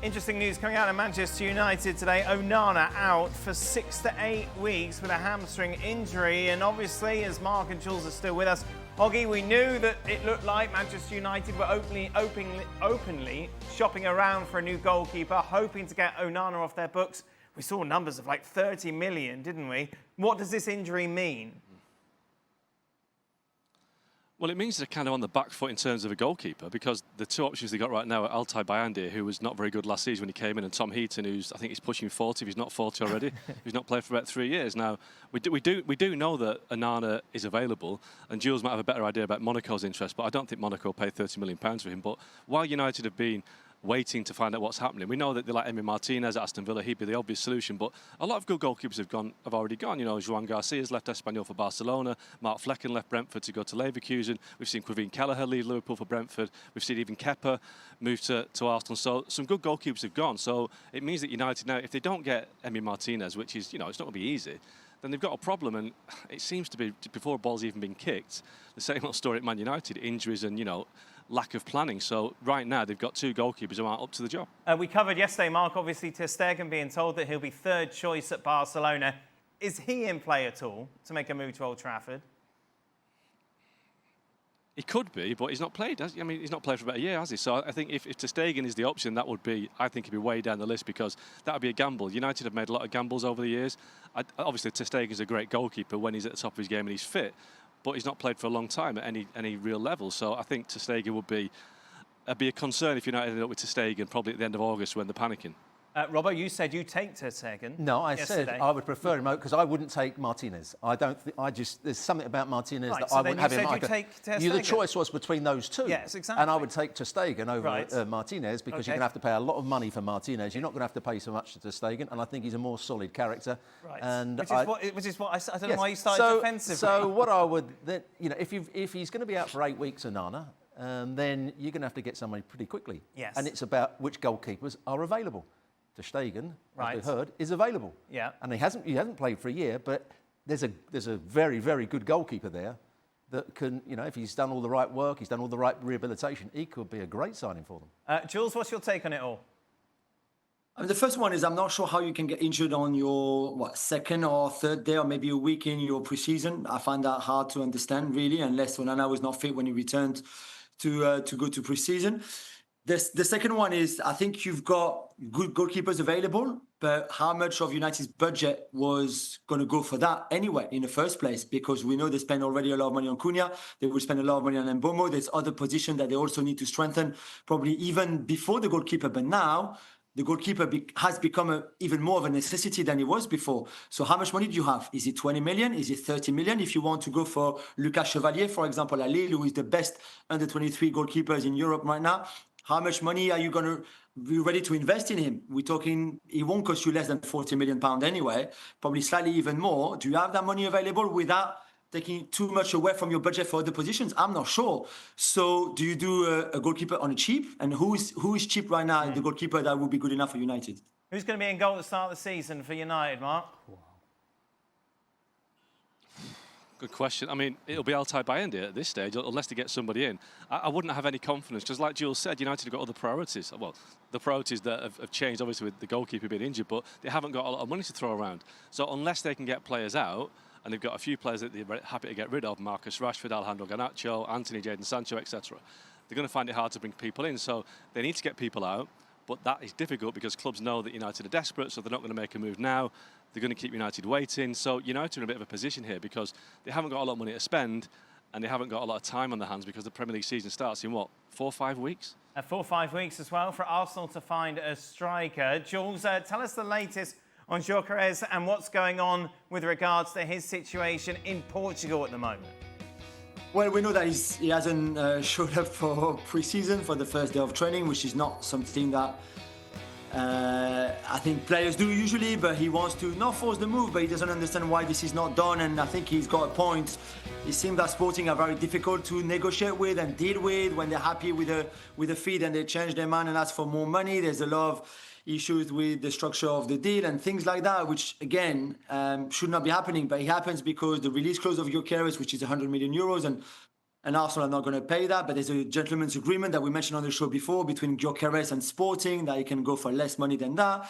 Interesting news coming out of Manchester United today. Onana out for 6 to 8 weeks with a hamstring injury. And obviously, as Mark and Jules are still with us, Oggy, we knew that it looked like Manchester United were openly shopping around for a new goalkeeper, hoping to get Onana off their books. We saw numbers of like 30 million, didn't we? What does this injury mean? Well, it means they're kind of on the back foot in terms of a goalkeeper, because the two options they got right now are Altay Bayandi, who was not very good last season when he came in, and Tom Heaton, who's, I think he's pushing 40 if he's not 40 already. He's not played for about 3 years. Now, we do know that Onana is available, and Jules might have a better idea about Monaco's interest, but I don't think Monaco will pay £30 million for him. But while United have been waiting to find out what's happening, we know that they like Emi Martinez at Aston Villa. He'd be the obvious solution, but a lot of good goalkeepers have already gone. You know, Joan Garcia's left Espanyol for Barcelona. Mark Flecken left Brentford to go to Leverkusen. We've seen Quevin Kelleher leave Liverpool for Brentford. We've seen even Kepa move to Arsenal. So some good goalkeepers have gone. So it means that United now, if they don't get Emi Martinez, which is, you know, it's not going to be easy, then they've got a problem. And it seems to be, before a ball's even been kicked, the same old story at Man United, injuries and, you know, lack of planning. So right now they've got two goalkeepers who aren't up to the job. We covered yesterday, Mark, obviously ter Stegen being told that he'll be third choice at Barcelona. Is he in play at all to make a move to Old Trafford? He could be, but he's not played. I mean, he's not played for about a year, has he? So I think if ter Stegen is the option, that would be, I think he'd be way down the list, because that would be a gamble. United have made a lot of gambles over the years. Obviously, ter Stegen's a great goalkeeper when he's at the top of his game and he's fit, but he's not played for a long time at any real level. So I think ter Stegen would be a concern if United ended up with ter Stegen probably at the end of August when they're panicking. Robbo, you said you take ter Stegen. No, I yesterday. said I would prefer him out because I wouldn't take Martinez. I don't. There's something about Martinez that I wouldn't have him. You take ter Stegen. The choice was between those two. Yes, exactly. And I would take ter Stegen over Martinez, because you're going to have to pay a lot of money for Martinez. You're not going to have to pay so much to ter Stegen, and I think he's a more solid character. Right. And which is what I don't know why you started defensively. So what I would, you know, if he's going to be out for 8 weeks, Onana, then you're going to have to get somebody pretty quickly. Yes. And it's about which goalkeepers are available. ter Stegen, as we heard, is available. Yeah. And he hasn't played for a year, but there's a very, very good goalkeeper there that can, you know, if he's done all the right work, he's done all the right rehabilitation, he could be a great signing for them. Jules, what's your take on it all? I mean, the first one is, I'm not sure how you can get injured on your second or third day, or maybe a week in your preseason. I find that hard to understand, really, unless Onana was not fit when he returned to go to preseason. The second one is, I think you've got good goalkeepers available, but how much of United's budget was going to go for that anyway in the first place? Because we know they spend already a lot of money on Cunha. They will spend a lot of money on Mbomo. There's other positions that they also need to strengthen, probably even before the goalkeeper. But now the goalkeeper has become even more of a necessity than it was before. So how much money do you have? Is it 20 million? Is it 30 million? If you want to go for Lucas Chevalier, for example, at Lille, who is the best under-23 goalkeepers in Europe right now, how much money are you going to be ready to invest in him? We're talking, it won't cost you less than £40 million anyway, probably slightly even more. Do you have that money available without taking too much away from your budget for other positions? I'm not sure. So do you do a goalkeeper on a cheap? And who is cheap right now, the goalkeeper that would be good enough for United? Who's going to be in goal at the start of the season for United, Mark? Good question. I mean, it'll be Altay Bayandi at this stage, unless they get somebody in. I wouldn't have any confidence, because like Jules said, United have got other priorities. Well, the priorities that have changed, obviously, with the goalkeeper being injured, but they haven't got a lot of money to throw around. So unless they can get players out, and they've got a few players that they're happy to get rid of, Marcus Rashford, Alejandro Garnacho, Anthony, Jadon Sancho, etc., they're going to find it hard to bring people in. So they need to get people out, but that is difficult because clubs know that United are desperate, so they're not going to make a move now. They're going to keep United waiting. So United are in a bit of a position here because they haven't got a lot of money to spend, and they haven't got a lot of time on their hands, because the Premier League season starts in, what, 4 or 5 weeks? 4 or 5 weeks as well for Arsenal to find a striker. Jules, tell us the latest on Gyokeres and what's going on with regards to his situation in Portugal at the moment. Well, we know that he hasn't showed up for pre-season, for the first day of training, which is not something that I think players do usually, but he wants to not force the move, but he doesn't understand why this is not done, and I think he's got a point. It seems that Sporting are very difficult to negotiate with and deal with when they're happy with the fee, and they change their mind and ask for more money. There's a lot of issues with the structure of the deal and things like that, which again should not be happening, but it happens because the release clause of Gyokeres, which is 100 million euros, and and Arsenal are not going to pay that. But there's a gentleman's agreement that we mentioned on the show before between Gyokeres and Sporting that he can go for less money than that.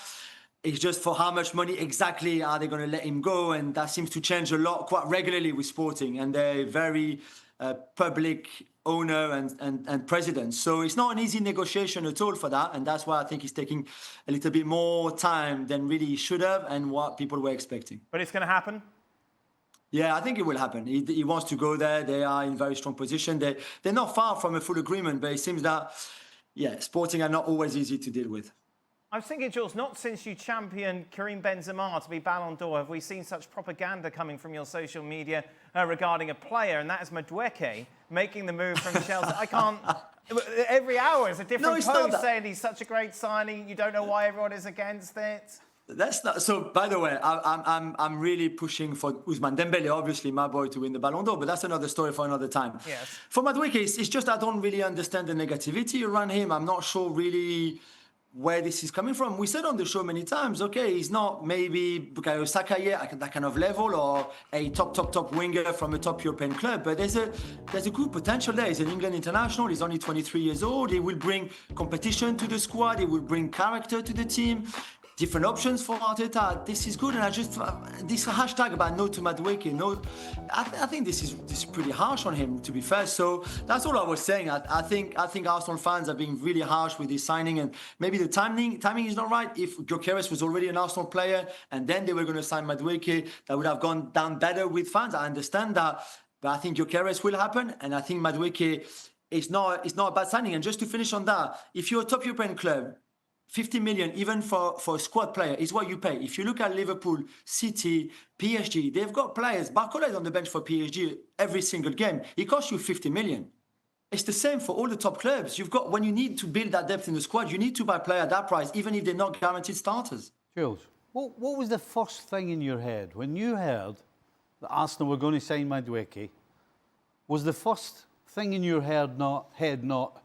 It's just for how much money exactly are they going to let him go? And that seems to change a lot quite regularly with Sporting. And they're very public owner and president. So it's not an easy negotiation at all for that. And that's why I think he's taking a little bit more time than really he should have and what people were expecting. But it's going to happen? Yeah, I think it will happen. He wants to go there. They are in very strong position. They're not far from a full agreement, but it seems that, Sporting are not always easy to deal with. I was thinking, Jules, not since you championed Karim Benzema to be Ballon d'Or have we seen such propaganda coming from your social media regarding a player, and that is Madueke making the move from Chelsea. I can't... Every hour is a different post saying he's such a great signing. You don't know why everyone is against it. That's not so. By the way, I'm really pushing for Ousmane Dembele, obviously my boy, to win the Ballon d'Or, but that's another story for another time. Yes. For Madueke, it's just I don't really understand the negativity around him. I'm not sure really where this is coming from. We said on the show many times, okay, he's not maybe Bukayo Saka yet at that kind of level or a top winger from a top European club, but there's a good potential there. He's an England international. He's only 23 years old. He will bring competition to the squad. He will bring character to the team. Different options for Arteta. This is good, and I just this hashtag about no to Madueke. No, I think this is pretty harsh on him, to be fair. So that's all I was saying. I think Arsenal fans are being really harsh with this signing, and maybe the timing is not right. If Gyokeres was already an Arsenal player, and then they were going to sign Madueke, that would have gone down better with fans. I understand that, but I think Gyokeres will happen, and I think Madueke is not a bad signing. And just to finish on that, if you're a top European club, 50 million, even for a squad player, is what you pay. If you look at Liverpool, City, PSG, they've got players. Barcola is on the bench for PSG every single game. It costs you 50 million. It's the same for all the top clubs. You've got, when you need to build that depth in the squad, you need to buy a player at that price, even if they're not guaranteed starters. Jules, what was the first thing in your head when you heard that Arsenal were going to sign Madueke? Was the first thing in your head not,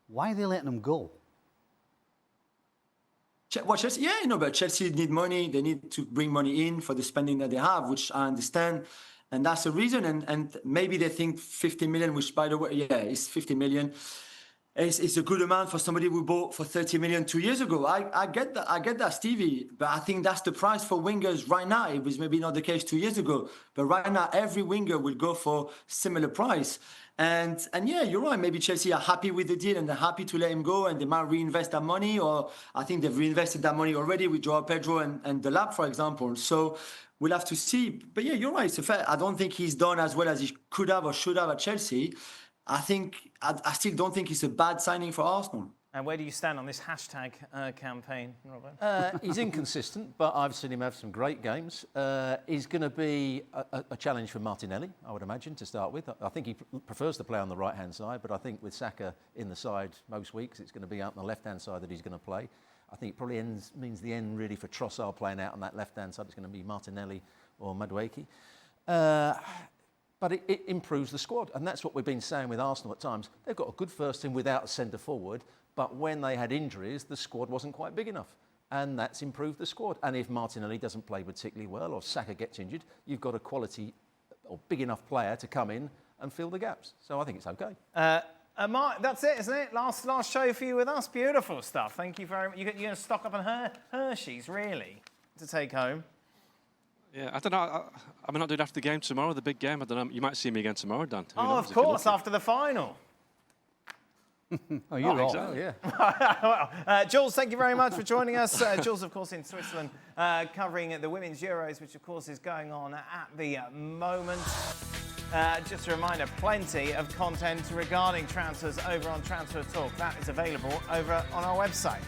why are they letting him go? What, Chelsea? Yeah, but Chelsea need money. They need to bring money in for the spending that they have, which I understand. And that's the reason. And maybe they think 50 million, which, by the way, it's 50 million. It's a good amount for somebody who bought for 30 million 2 years ago. I get that, Stevie. But I think that's the price for wingers right now. It was maybe not the case 2 years ago. But right now, every winger will go for similar price. And yeah, you're right. Maybe Chelsea are happy with the deal and they're happy to let him go and they might reinvest that money. Or I think they've reinvested that money already with Joao Pedro and the Lab, for example. So we'll have to see. But yeah, you're right. It's a fair. I don't think he's done as well as he could have or should have at Chelsea. I still don't think it's a bad signing for Arsenal. And where do you stand on this hashtag campaign, Robert? He's inconsistent, but I've seen him have some great games. He's going to be a challenge for Martinelli, I would imagine, to start with. I think he prefers to play on the right-hand side, but I think with Saka in the side most weeks, it's going to be out on the left-hand side that he's going to play. I think it probably means the end, really, for Trossard playing out on that left-hand side. It's going to be Martinelli or Madueke. But it improves the squad, and that's what we've been saying with Arsenal at times. They've got a good first team without a centre-forward, but when they had injuries, the squad wasn't quite big enough, and that's improved the squad. And if Martinelli doesn't play particularly well or Saka gets injured, you've got a quality or big enough player to come in and fill the gaps. So I think it's okay. Mark, that's it, isn't it? Last show for you with us. Beautiful stuff. Thank you very much. You're going to stock up on Hershey's, really, to take home. Yeah, I don't know. I may not do it after the game tomorrow, the big game. I don't know. You might see me again tomorrow, Dan. Who knows, of course, after the final. Oh, you're right. Exactly. Well, Jules, thank you very much for joining us. Jules, of course, in Switzerland, covering the Women's Euros, which, of course, is going on at the moment. Just a reminder, plenty of content regarding transfers over on Transfer Talk. That is available over on our website.